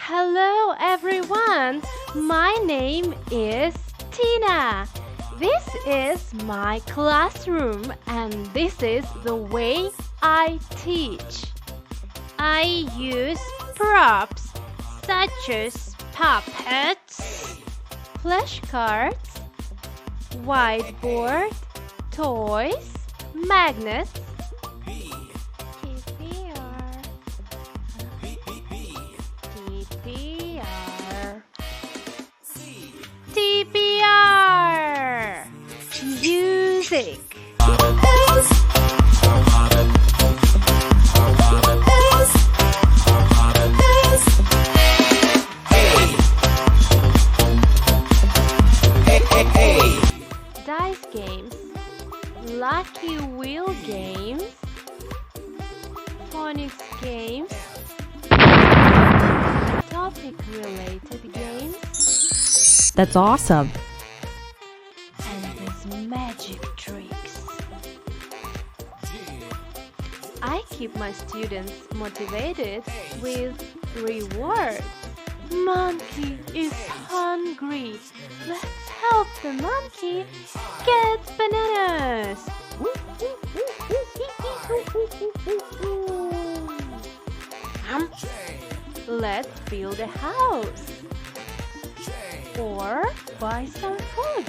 Hello everyone, my name is Tina. This is my classroom and this is the way I teach. I use props such as puppets, flashcards, whiteboard, toys, magnets, TPR, music. Dice games, lucky wheel games, phonics games, topic related games. That's awesome. And these magic tricks. I keep my students motivated with rewards. Monkey is hungry. Let's help the monkey get bananas. Let's build a house. Or buy some food.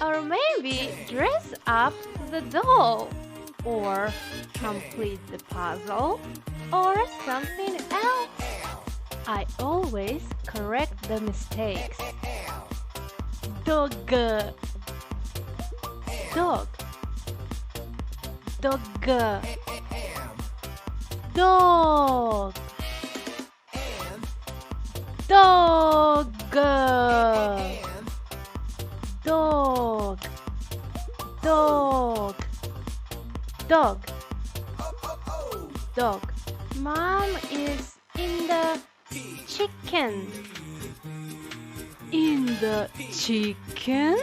Or maybe dress up the doll. Or complete the puzzle. Or something else. I always correct the mistakes. Dog. Dog. Dog. Dog. Dog. Dog. Dog. Dog. Dog. Mom is in the chicken. In the chicken?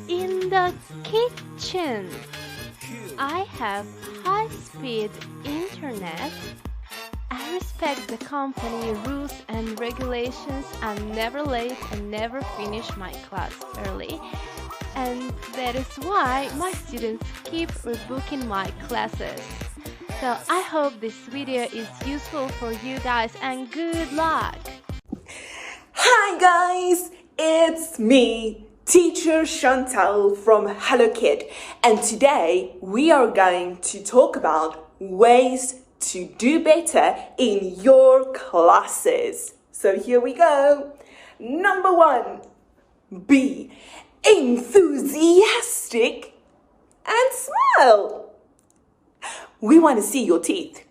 In the kitchen. I have high-speed internet. I respect the company rules and regulations. I'm never late and never finish my class early. And that is why my students keep rebooking my classes. So I hope this video is useful for you guys and good luck! Hi guys, it's me, teacher Chantal from Hellokid, and today we are going to talk about ways to do better in your classes. So here we go. Number 1, be enthusiastic and smile. We want to see your teeth.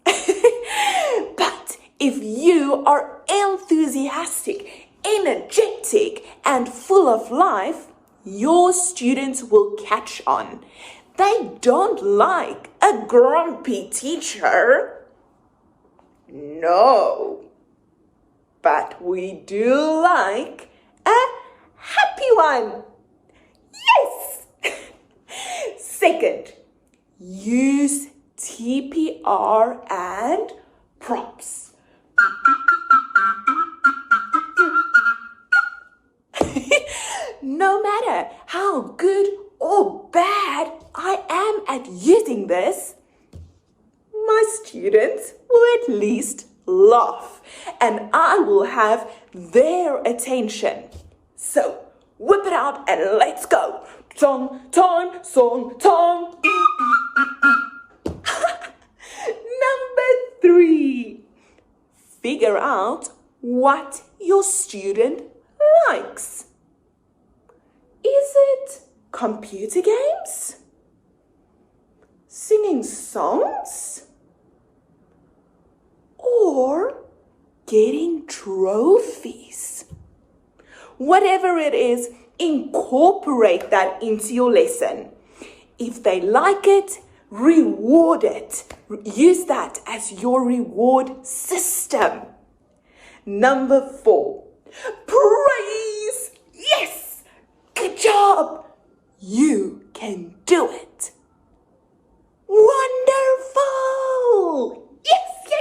But if you are enthusiastic, energetic, and full of life, your students will catch on. They don't like a grumpy teacher. No. But we do like a happy one. Yes! Second, use TPR and props. No matter how good or bad I am at using this, my students will at least laugh and I will have their attention. So whip it out and let's go. Song time, song time. Number 3, figure out what your student likes. Is it computer games? Singing songs? Or getting trophies? Whatever it is, incorporate that into your lesson. If they like it, reward it. Use that as your reward system. Number 4, praise. Yes, good job. You can do it. Wonderful. Yes, yes.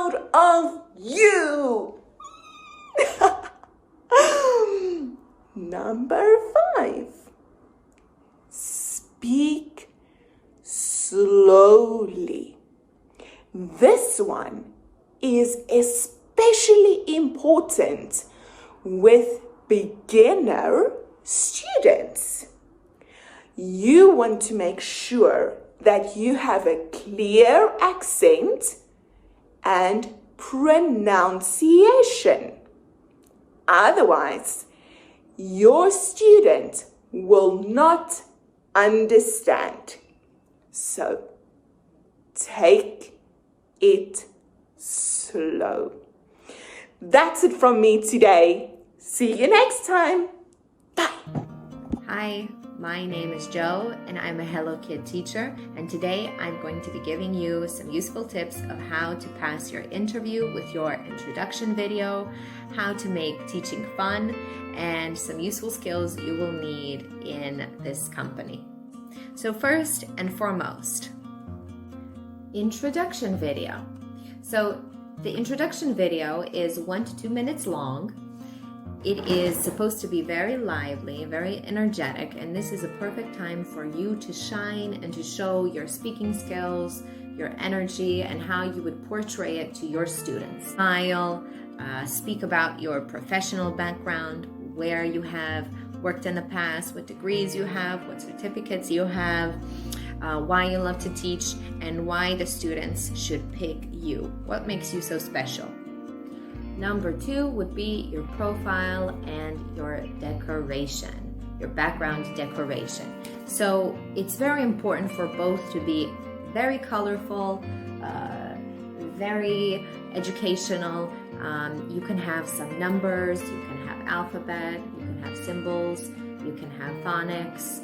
proud of you. Number 5. Speak slowly. This one is especially important with beginner students. You want to make sure that you have a clear accent and pronunciation. Otherwise, your student will not understand. So, take it slow. That's it from me today. See you next time. Bye. Hi, my name is Jo and I'm a Hellokid teacher, and today I'm going to be giving you some useful tips of how to pass your interview with your introduction video, how to make teaching fun, and some useful skills you will need in this company. So first and foremost, introduction video. So the introduction video is 1 to 2 minutes long. It is supposed to be very lively, very energetic, and this is a perfect time for you to shine and to show your speaking skills, your energy, and how you would portray it to your students. Smile, speak about your professional background, where you have worked in the past, what degrees you have, what certificates you have, why you love to teach, and why the students should pick you. What makes you so special? Number 2 would be your profile and your decoration, your background decoration. So it's very important for both to be very colorful, very educational. You can have some numbers, you can have alphabet, you can have symbols, you can have phonics,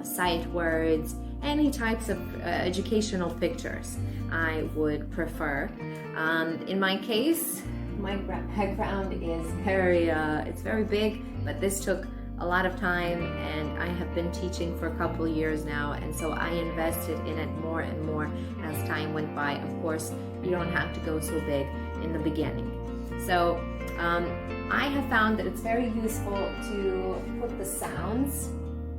sight words, any types of educational pictures I would prefer. In my case, my background is it's very big, but this took a lot of time, and I have been teaching for a couple years now, and so I invested in it more and more as time went by. Of course, you don't have to go so big in the beginning. So I have found that it's very useful to put the sounds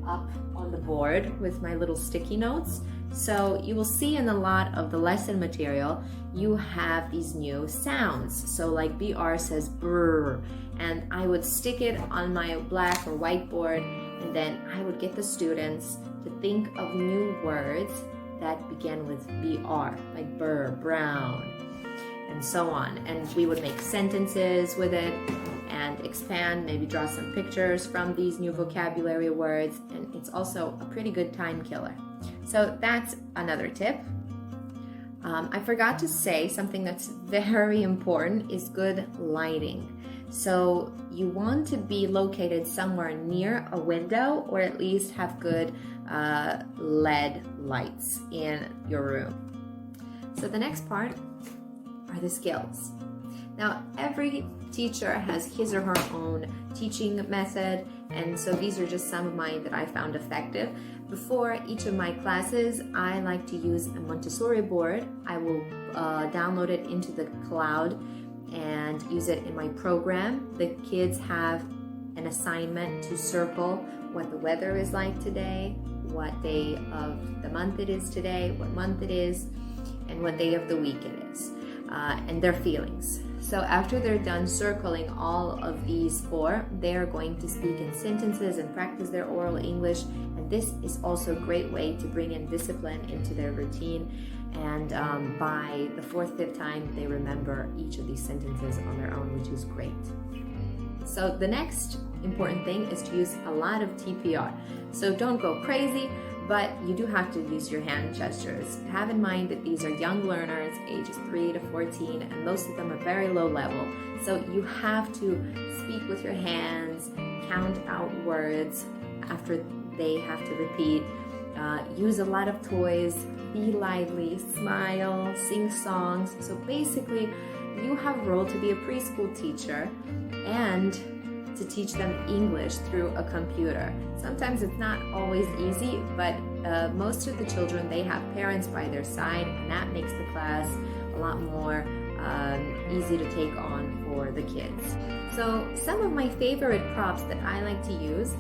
up on the board with my little sticky notes. So you will see in a lot of the lesson material, you have these new sounds. So like BR says brr, and I would stick it on my black or white board, and then I would get the students to think of new words that begin with BR, like burr, brown, and so on. And we would make sentences with it and expand, maybe draw some pictures from these new vocabulary words, and it's also a pretty good time killer. So that's another tip. I forgot to say something that's very important is good lighting. So you want to be located somewhere near a window, or at least have good LED lights in your room. So the next part are the skills. Now, every teacher has his or her own teaching method, and so these are just some of mine that I found effective. Before each of my classes, I like to use a Montessori board. I will download it into the cloud and use it in my program. The kids have an assignment to circle what the weather is like today, what day of the month it is today, what month it is, and what day of the week it is, and their feelings. So after they're done circling all of these 4, they're going to speak in sentences and practice their oral English. And this is also a great way to bring in discipline into their routine. And by the 4th, 5th time, they remember each of these sentences on their own, which is great. So the next important thing is to use a lot of TPR. So don't go crazy, but you do have to use your hand gestures. Have in mind that these are young learners, ages 3 to 14, and most of them are very low level. So you have to speak with your hands, count out words after they have to repeat, use a lot of toys, be lively, smile, sing songs. So basically, you have a role to be a preschool teacher and to teach them English through a computer. Sometimes it's not always easy, but most of the children, they have parents by their side, and that makes the class a lot more easy to take on for the kids. So some of my favorite props that I like to use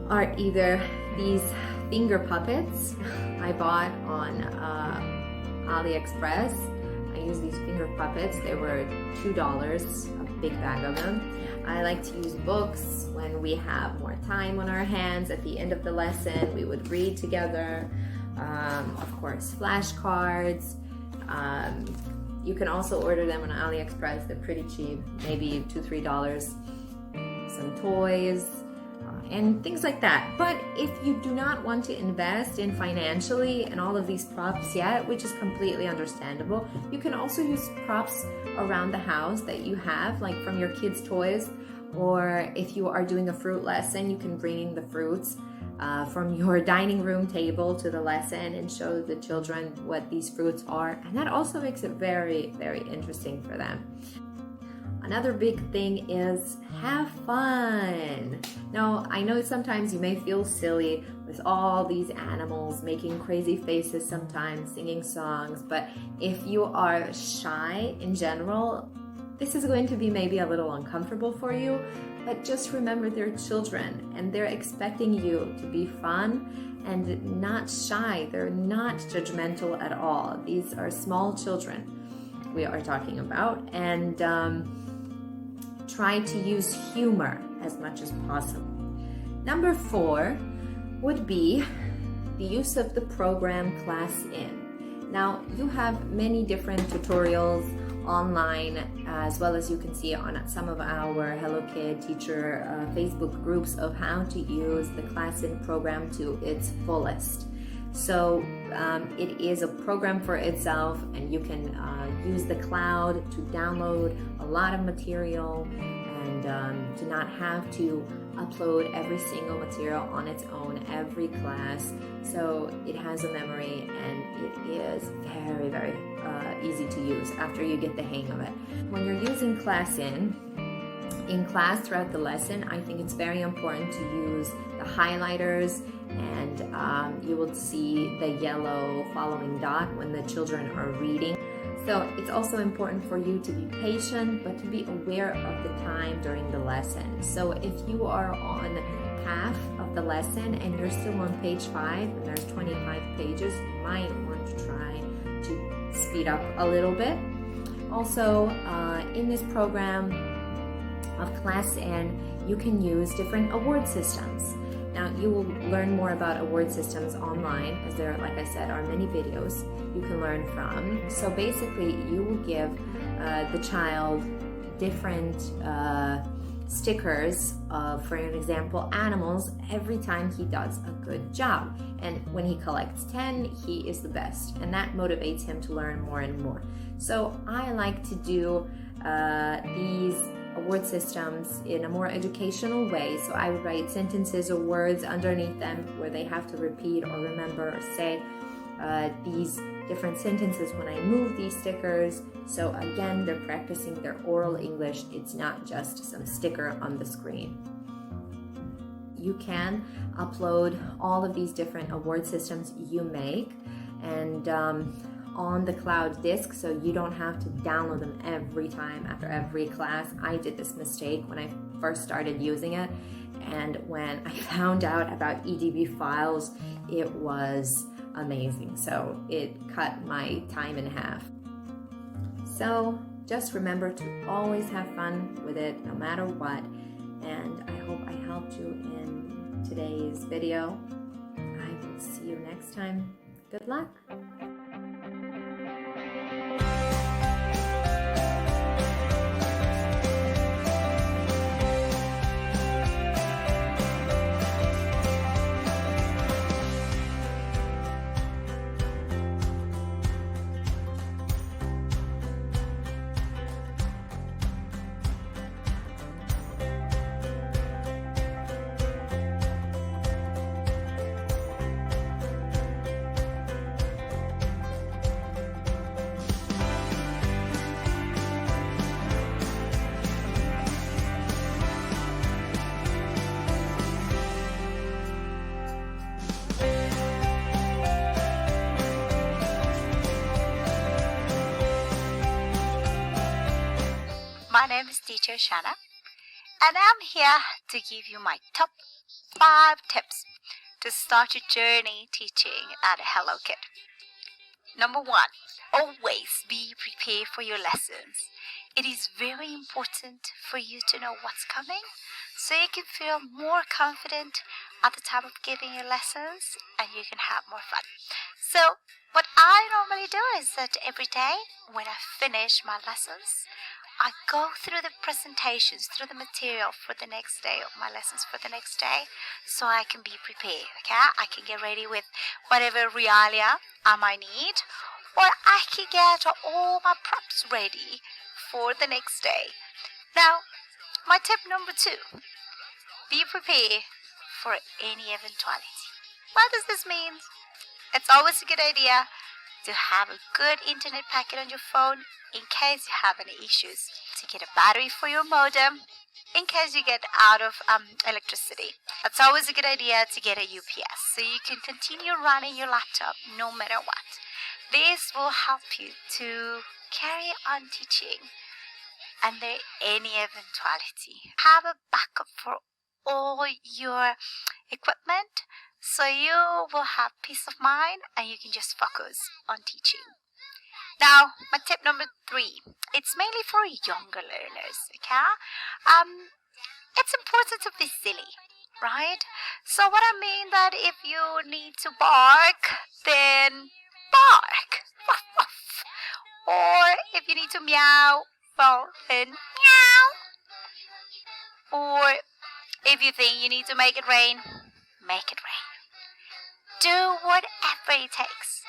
are either these finger puppets I bought on AliExpress. I use these finger puppets. They were $2, a big bag of them. I like to use books when we have more time on our hands. At the end of the lesson, we would read together. Of course, flashcards. You can also order them on AliExpress. They're pretty cheap, maybe $2-3. Some toys and things like that. But if you do not want to invest in financially and all of these props yet, which is completely understandable, you can also use props around the house that you have, like from your kids' toys, or if you are doing a fruit lesson, you can bring the fruits from your dining room table to the lesson and show the children what these fruits are, and that also makes it very, very interesting for them. Another big thing is have fun. Now, I know sometimes you may feel silly with all these animals making crazy faces sometimes, singing songs, but if you are shy in general, this is going to be maybe a little uncomfortable for you, but just remember they're children and they're expecting you to be fun and not shy. They're not judgmental at all. These are small children we are talking about, and try to use humor as much as possible. Number 4 would be the use of the program ClassIn. Now, you have many different tutorials online, as well as you can see on some of our Hellokid teacher Facebook groups of how to use the ClassIn program to its fullest. So it is a program for itself, and you can use the cloud to download a lot of material and to not have to upload every single material on its own every class. So it has a memory, and it is very, very easy to use after you get the hang of it. When you're using ClassIn in class throughout the lesson, I think it's very important to use the highlighters, and you will see the yellow following dot when the children are reading. So it's also important for you to be patient, but to be aware of the time during the lesson. So if you are on half of the lesson and you're still on page 5 and there's 25 pages, you might want to try to speed up a little bit. Also, in this program of ClassIn, you can use different award systems. Now, you will learn more about award systems online, as there, like I said, are many videos you can learn from. So basically, you will give the child different stickers of, for an example, animals every time he does a good job. And when he collects 10, he is the best. And that motivates him to learn more and more. So I like to do these award systems in a more educational way. So I would write sentences or words underneath them where they have to repeat or remember or say these different sentences when I move these stickers. So again, they're practicing their oral English. It's not just some sticker on the screen. You can upload all of these different award systems you make, and on the cloud disk, so you don't have to download them every time after every class. I did this mistake when I first started using it, and when I found out about EDB files, it was amazing. So it cut my time in half. So just remember to always have fun with it no matter what, and I hope I helped you in today's video. I will see you next time. Good luck! teacher Shanna, and I'm here to give you my top 5 tips to start your journey teaching at Hellokid. Number 1, always be prepared for your lessons. It is very important for you to know what's coming so you can feel more confident at the time of giving your lessons and you can have more fun. So what I normally do is that every day when I finish my lessons, I go through the presentations, through the material for the next day, of my lessons for the next day, so I can be prepared, okay? I can get ready with whatever realia I might need, or I can get all my props ready for the next day. Now, my tip number 2, be prepared for any eventuality. What does this mean? It's always a good idea to have a good internet packet on your phone in case you have any issues, to get a battery for your modem in case you get out of electricity. It's always a good idea to get a UPS so you can continue running your laptop no matter what. This will help you to carry on teaching under any eventuality. Have a backup for all your equipment so you will have peace of mind and you can just focus on teaching. Now, my tip number 3, it's mainly for younger learners, okay? It's important to be silly, right? So what I mean that if you need to bark, then bark. Or if you need to meow, well, then meow. Or if you think you need to make it rain, make it rain. Do whatever it takes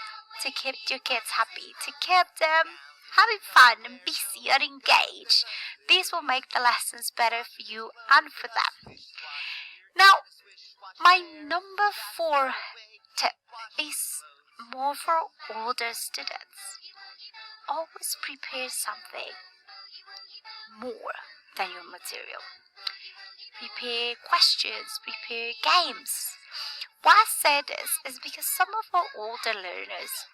to keep your kids happy, to keep them having fun and busy and engaged. This will make the lessons better for you and for them. Now, my number 4 tip is more for older students. Always prepare something more than your material. Prepare questions, prepare games. Why I say this is because some of our older learners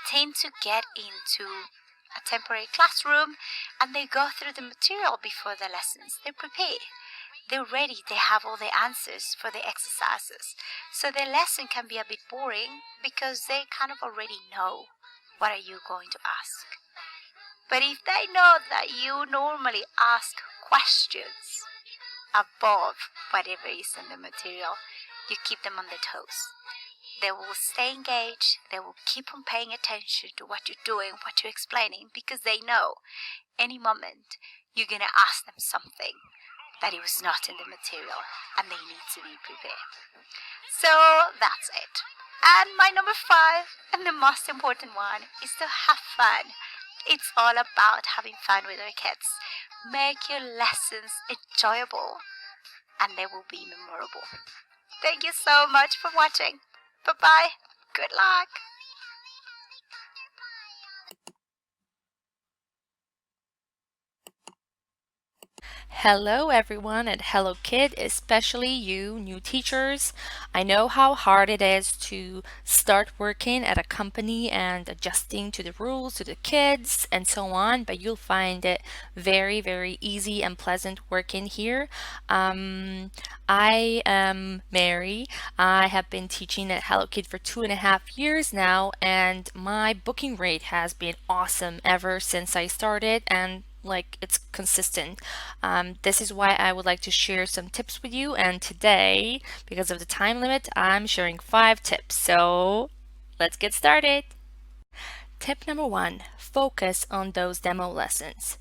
tend to get into a temporary classroom and they go through the material before the lessons. They're prepared. They're ready. They have all the answers for the exercises. So their lesson can be a bit boring because they kind of already know what are you going to ask. But if they know that you normally ask questions above whatever is in the material, you keep them on their toes. They will stay engaged. They will keep on paying attention to what you're doing, what you're explaining, because they know any moment you're going to ask them something that it was not in the material and they need to be prepared. So that's it. And my number 5, and the most important one, is to have fun. It's all about having fun with our kids. Make your lessons enjoyable and they will be memorable. Thank you so much for watching. Bye-bye. Good luck. Hello, everyone at Hellokid, especially you new teachers. I know how hard it is to start working at a company and adjusting to the rules, to the kids, and so on, but you'll find it very, very easy and pleasant working here. I am Mary. I have been teaching at Hellokid for 2.5 years now, and my booking rate has been awesome ever since I started, and like it's consistent. This is why I would like to share some tips with you, and today, because of the time limit, I'm sharing 5 tips. So let's get started. Tip number 1, focus on those demo lessons.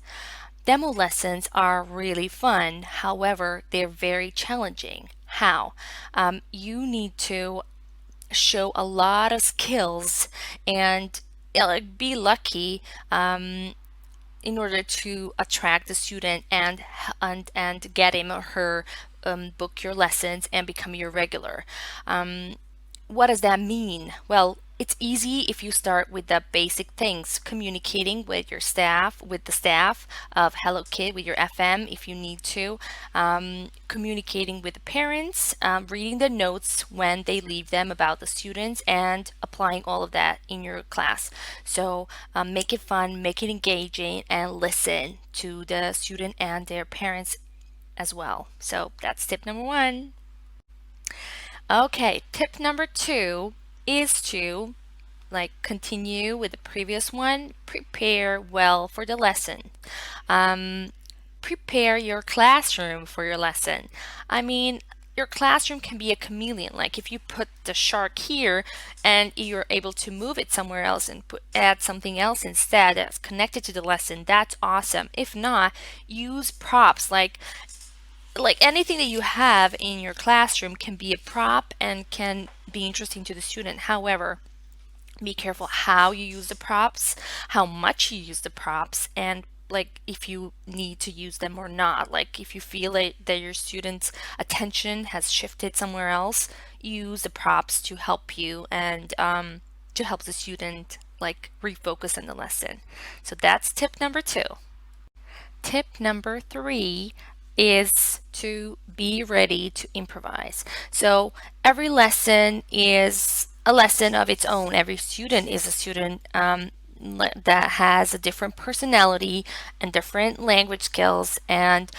Demo lessons are really fun, however, they're very challenging. How? You need to show a lot of skills and be lucky in order to attract the student and get him or her book your lessons and become your regular. What does that mean? Well, It's easy if you start with the basic things, communicating with your staff, with the staff of Hellokid, with your FM if you need to, communicating with the parents, reading the notes when they leave them about the students, and applying all of that in your class. So make it fun, make it engaging, and listen to the student and their parents as well. So that's tip number one. Okay, tip number two is to continue with the previous one, prepare well for the lesson. Um, Prepare your classroom for your lesson. I mean, your classroom can be a chameleon. Like if you put the shark here and you're able to move it somewhere else and add something else instead that's connected to the lesson, that's awesome. If not, use props like anything that you have in your classroom can be a prop and can be interesting to the student. However, be careful how you use the props, how much you use the props, and like if you need to use them or not. Like if you feel that your student's attention has shifted somewhere else, use the props to help you and to help the student like refocus on the lesson. So that's tip number two. Tip number three is to be ready to improvise. So every lesson is a lesson of its own. Every student is a student that has a different personality and different language skills, and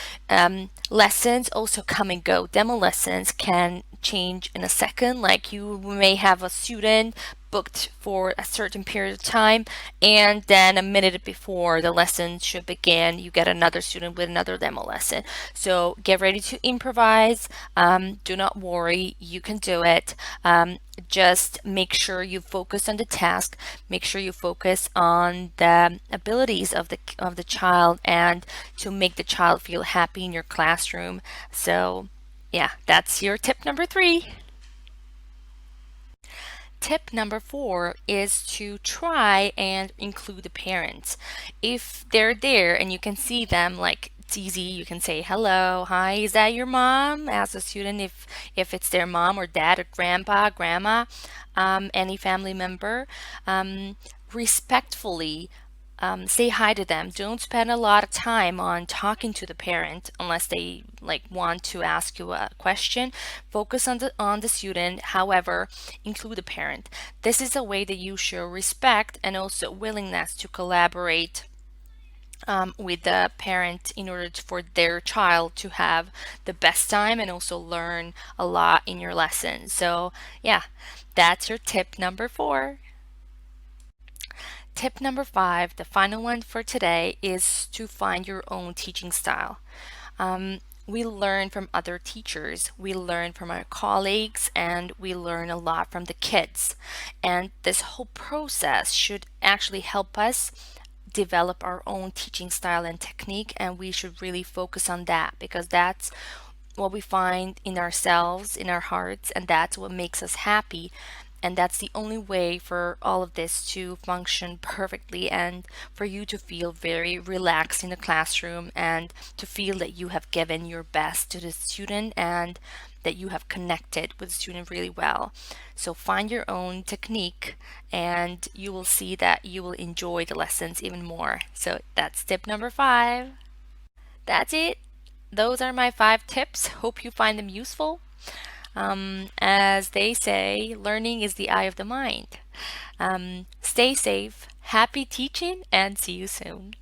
lessons also come and go. Demo lessons can change in a second. Like you may have a student booked for a certain period of time, and then a minute before the lesson should begin, you get another student with another demo lesson. So get ready to improvise. Do not worry, you can do it. Just make sure you focus on the task. Make sure you focus on the abilities of the child and to make the child feel happy in your classroom. So yeah, that's your tip number three. Tip number four is to try and include the parents. If they're there and you can see them, like it's easy, you can say hello, hi, is that your mom? Ask the student if it's their mom or dad or grandpa, grandma, any family member. Respectfully say hi to them. Don't spend a lot of time on talking to the parent unless they like want to ask you a question. Focus on the student. However, include the parent. This is a way that you show respect and also willingness to collaborate with the parent in order for their child to have the best time and also learn a lot in your lesson. So yeah, that's your tip number four. Tip number five, the final one for today, is to find your own teaching style. We learn from other teachers, we learn from our colleagues, and we learn a lot from the kids. And this whole process should actually help us develop our own teaching style and technique, and we should really focus on that because that's what we find in ourselves, in our hearts, and that's what makes us happy. And that's the only way for all of this to function perfectly and for you to feel very relaxed in the classroom and to feel that you have given your best to the student and that you have connected with the student really well. So find your own technique and you will see that you will enjoy the lessons even more. So that's tip number five. That's it. Those are my 5 tips. Hope you find them useful. As they say, learning is the eye of the mind. Stay safe, happy teaching, and see you soon.